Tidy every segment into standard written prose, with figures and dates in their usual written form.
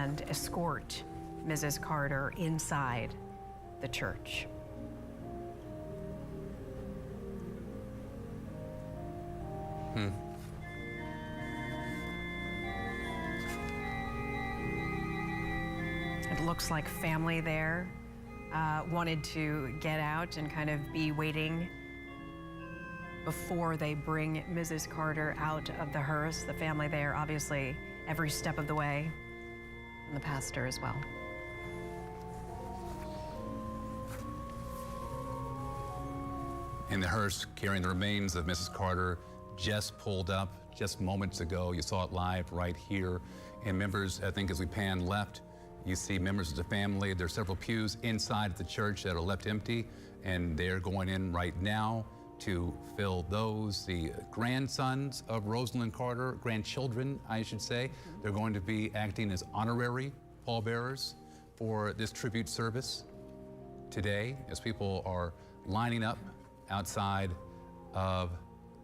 and escort Mrs. Carter inside the church. It looks like family there wanted to get out and kind of be waiting before they bring Mrs. Carter out of the hearse. The family there, obviously, every step of the way, and the pastor as well. In the hearse, carrying the remains of Mrs. Carter, just pulled up just moments ago. You saw it live right here. And members, I think as we pan left, you see members of the family. There's several pews inside the church that are left empty, and they're going in right now to fill those. The grandsons of Rosalynn Carter, grandchildren, I should say, they're going to be acting as honorary pallbearers for this tribute service today as people are lining up outside of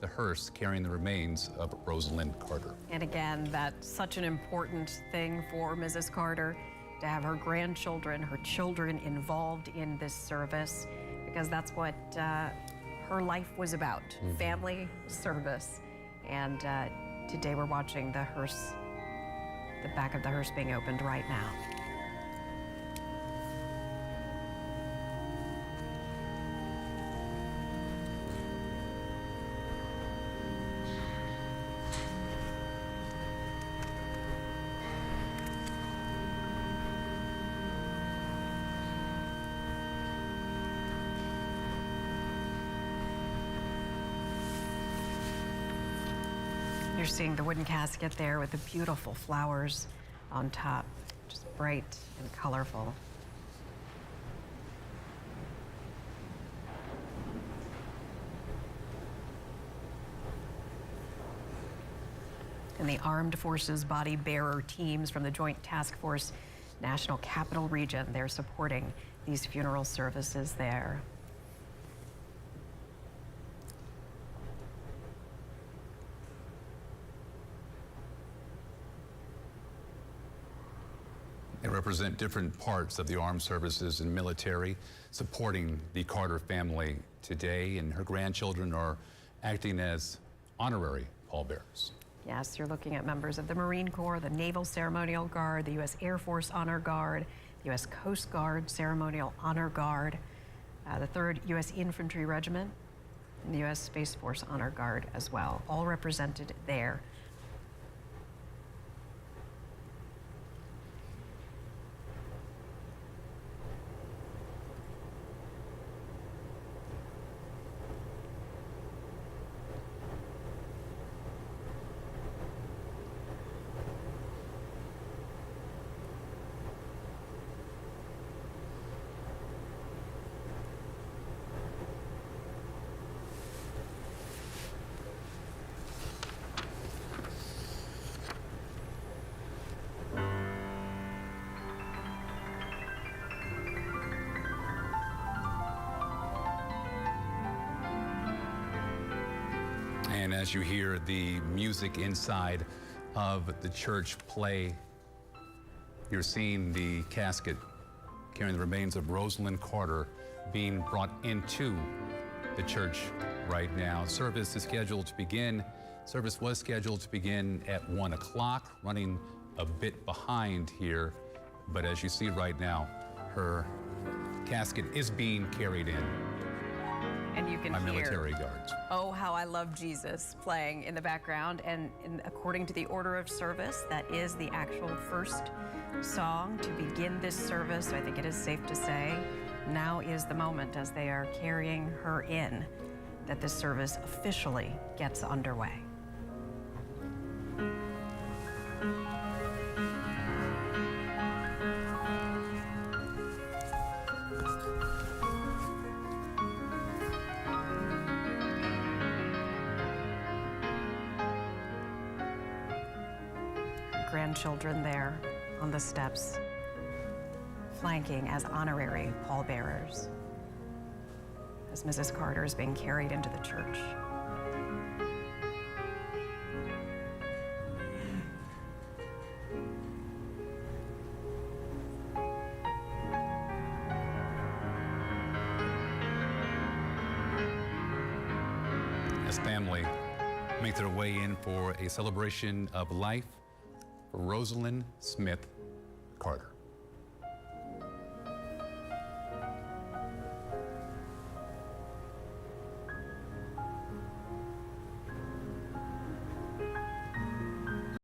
the hearse carrying the remains of Rosalynn Carter. And again, that's such an important thing for Mrs. Carter, to have her grandchildren, her children involved in this service, because that's what her life was about, family service. And today we're watching the hearse, the back of the hearse being opened right now. You're seeing the wooden casket there with the beautiful flowers on top, just bright and colorful. And the Armed Forces body bearer teams from the Joint Task Force National Capital Region, they're supporting these funeral services there. They represent different parts of the armed services and military supporting the Carter family today, and her grandchildren are acting as honorary pallbearers. Yes, you're looking at members of the Marine Corps, the Naval Ceremonial Guard, the U.S. Air Force Honor Guard, the U.S. Coast Guard Ceremonial Honor Guard, the 3rd U.S. Infantry Regiment, and the U.S. Space Force Honor Guard as well, all represented there. And as you hear the music inside of the church play, you're seeing the casket carrying the remains of Rosalynn Carter being brought into the church right now. Service was scheduled to begin at 1 o'clock, running a bit behind here. But as you see right now, her casket is being carried in. And you can by hear military guards. "Oh, How I Love Jesus" playing in the background. And according to the order of service, that is the actual first song to begin this service. So I think it is safe to say now is the moment, as they are carrying her in, that this service officially gets underway. Grandchildren there on the steps, flanking as honorary pallbearers, as Mrs. Carter is being carried into the church. as family make their way in for a celebration of life for Rosalynn Smith Carter.